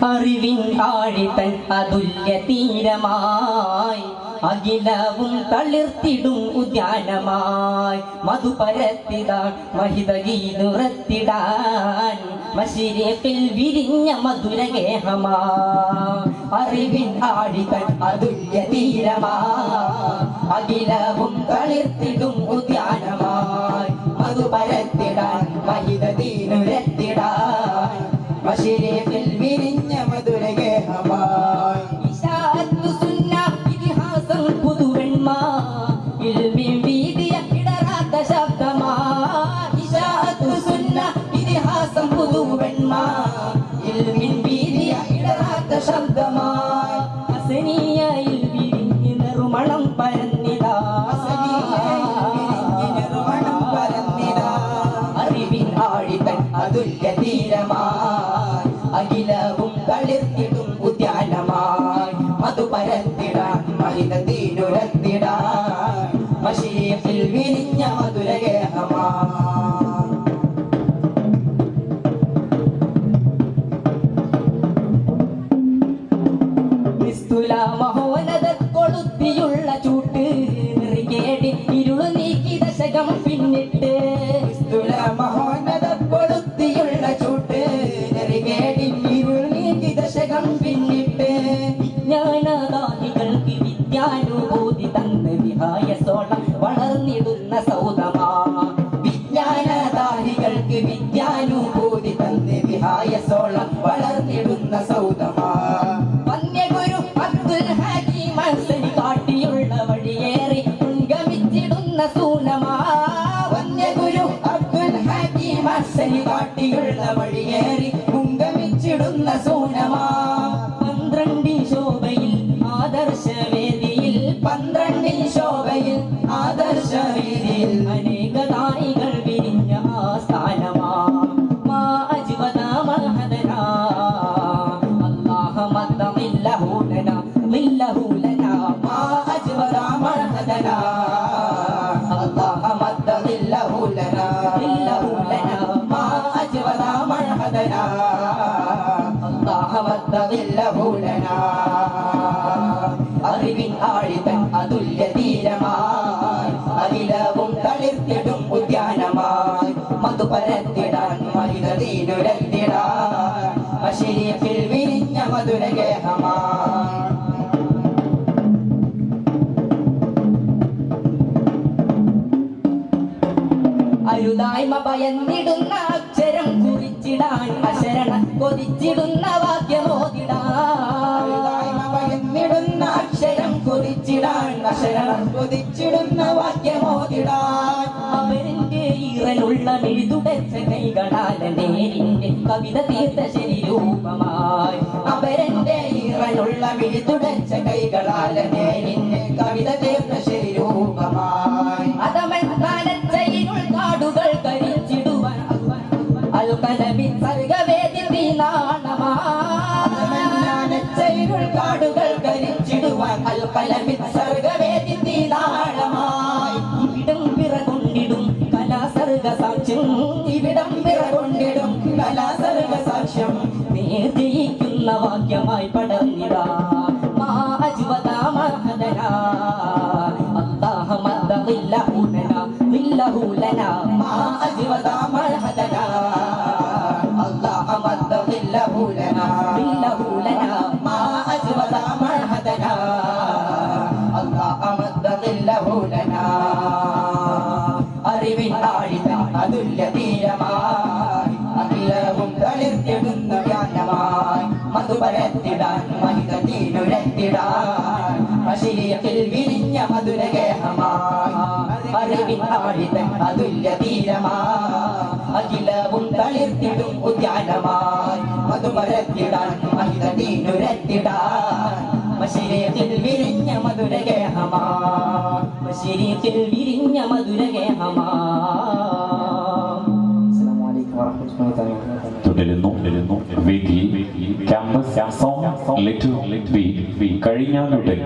അറിവിൻ ആഴിതൻ അതുല്യ തീരമായി അഖിലവും തളിർത്തിടും ഉദ്യാനമായി മധുപരത്തിടാൻ മഹിതഗീനുറത്തിടാൻ മശിരേപ്പിൽ വിരിഞ്ഞ മധുരഗേഹമാ അറിവിൻ ആഴിതൻ അതുല്യ തീരമായി അഖിലവും തളിർത്തിടും ഉദ്യാനമായി മധുപരത്തിടാൻ മഹിതഗീനുറത്തിടാൻ മശിരേപ്പിൽ വിരിഞ്ഞ മധുരഗേഹമായി റുമണം പരന്നിടാ അറിവിൻ ആഴിതൻ അതുല്യ തീരമായി അഖിലവും തളിർത്തിടും ഉദ്യാനമായി മധുപരത്തിടാൻ മഹിതീനുരത്തിടാൻ മശീഫിൽ വിരിഞ്ഞ മധുരഗേഹമായി മഹോനത കൊളുത്തിയുള്ള ചൂട്ട് നിറികേടി ഇരുളു നീക്കി ദശകം പിന്നിട്ട് മഹോനത കൊളുത്തിയുള്ള ചൂട്ട് നിറികേടി ഇരുളു നീക്കി ദശകം പിന്നിട്ട് വിജ്ഞാനദാഹികൾക്ക് വിദ്യാനുഭൂതി തന്ന് വിഹായസോളം വളർന്നിടുന്ന സൗദമാ വിജ്ഞാനദാഹികൾക്ക് വിദ്യാനുഭൂതി തന്ന് വിഹായസോളം വളർന്നിടുന്ന സൗദമാ കാട്ടിയുള്ള വഴിയേറി ഉൻഗമിച്ചിടുന്ന സൂനമാ വന്യഗുരു അബ്ദുൽ ഹകീം അസ്സനി കാട്ടിയുള്ള വഴിയേറി ഉൻഗമിച്ചിടുന്ന സൂനമാ 12 ശോഭയിൽ ആദർശവേദിയിൽ 12 ശോഭയിൽ ആദർശവേദിയിൽ അനേക നായികൾ വിരിഞ്ഞ ആസ്ഥാനമാ മാ അജ്വദ മഹദനാ അല്ലാഹ മദ്ദമില്ലഹു ലനാ ളില്ലഹു ലനാ മാ അജ്വദ മഹദനാ അല്ലാഹ മദ്ദമില്ലഹു ലനാ ളില്ലഹു ലനാ മാ അജ്വദ മഹദനാ അല്ലാഹ മദ്ദമില്ലഹു ലനാ അറിവിൻ ആഴിതൻ അതുല്യ തീരമായി അഖിലവും തളിർത്തിടും ഉദ്യാനമായി മധുപരത്തിടാൻ മഹിതീനുരത്തിടാൻ മശരീഫിൽ വിരിഞ്ഞ മധുരഗേഹമായി അരുതായ്മ ഭയന്നിടുന്ന അക്ഷരം കുറിച്ചിടാൻ അശരണ കൊതിച്ചിടുന്ന വാക്യമോതിടാൻ ഭയന്നിടുന്ന അക്ഷരം കുറിച്ചിടാൻ അശരണം കൊതിച്ചിടുന്ന വാക്യമോതിടാൻ അവരിന്റെ ഈറനുള്ള മെഴുതുടച്ച കൈകളാൽ നേരിന്റെ കവിത തീർത്ത ശരീരൂപമായി അവരന്റെ ഈറനുള്ള മെഴുതുടച്ച കൈകളാൽ നേരിന്റെ കവിത തീർത്ത ശരീരൂപമായി അതമൻ കാലച്ചയിലുൾ കാടുകൾ കരിച്ചിടുവാൻ അൽകലമിൻ സർഗവേദി തീനാളമാനച്ചയിലുൾ കാടുകൾ കരിച്ചിടുവാൻ അൽകലമിൻ സർഗവേദി തീനാളമായി ഇവിടം പിറകൊണ്ടിടും കലാസർഗ സാക്ഷ്യം ഇവിടം പിറകൊണ്ടിടും കലാസർഗ സാക്ഷ്യം നേർജയിക്കുന്ന വാക്യമായി പടർന്നിടാ മാ അജ്വദ മഹദനാ അല്ലാഹ മദ്ദമില്ലഹു ലനാ ളില്ലഹു ലനാ മാ അജ്വദ മഹദനാ അല്ലാഹ മദ്ദമില്ലഹു ലനാ ളില്ലഹു ലനാ മാ അജ്വദ മഹദനാ അല്ലാഹ മദ്ദമില്ലഹു ലനാ അറിവിൻ ആഴിതൻ അതുല്യ തീരമായി അഖിലവും തളിർത്തിടുന്ന വ്യാനമായി മധുപരത്തിടാൻ മഹിതീനുരത്തിടാൻ മശരീഫിൽ വിരിഞ്ഞ മധുരഗേഹമായി അറിവിൻ ആഴിതൻ അതുല്യ തീരമായി അഖിലവും തളിർത്തിടും ഉദ്യാനമായി മധുപരത്തിടാൻ മഹിതീനുരത്തിടാൻ മശരീഫിൽ വിരിഞ്ഞ മധുരഗേഹമായി മശരീഫിൽ വിരിഞ്ഞ മധുരഗേഹമായി. തുടരുന്നു വേദിയിൽ ക്യാമ്പസ് സോങ് ലിറ്റിൽ ബി കഴിഞ്ഞാലുടൻ